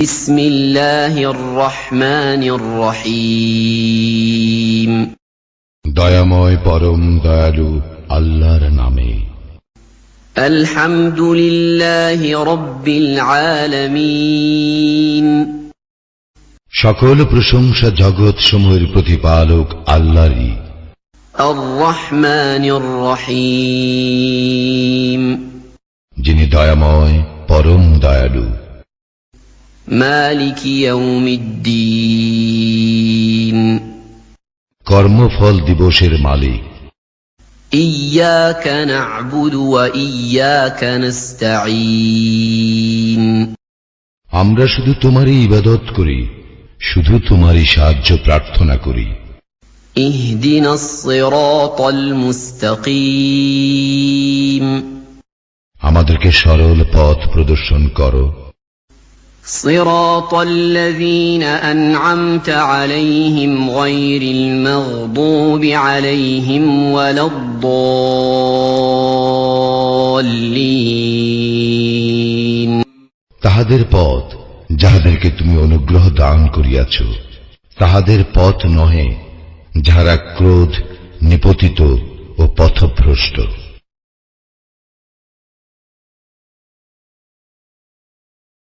বিসমিল্লাহির রহমানির রহিম। দয়াময় পরম দয়ালু আল্লাহর নামে। আলহামদুলিল্লাহি রাব্বিল আলামিন। সকল প্রশংসা জগৎ সমূহের প্রতিপালক আল্লাহরই। আর রহমানির রহিম। যিনি দয়াময় পরম দয়ালু। মালিকি ইয়াউমিদ্দিন। কর্মফল দিবসের মালিক। ইয়্যাকা না'বুদু ওয়া ইয়্যাকা নাস্তাঈন। আমরা শুধু তোমারই ইবাদত করি, শুধু তোমারই সাহায্য প্রার্থনা করি। ইহদিনাস সিরাতাল মুস্তাকিম। আমাদেরকে সরল পথ প্রদর্শন করো। صراط الذين أنعمت عليهم غير المغضوب عليهم ولا الضالين। তাহাদের পথ যাহাদেরকে তুমি অনুগ্রহ দান করিয়াছ, তাহাদের পথ নহে যাহারা ক্রোধ, নিপতিত ও পথভ্রষ্ট।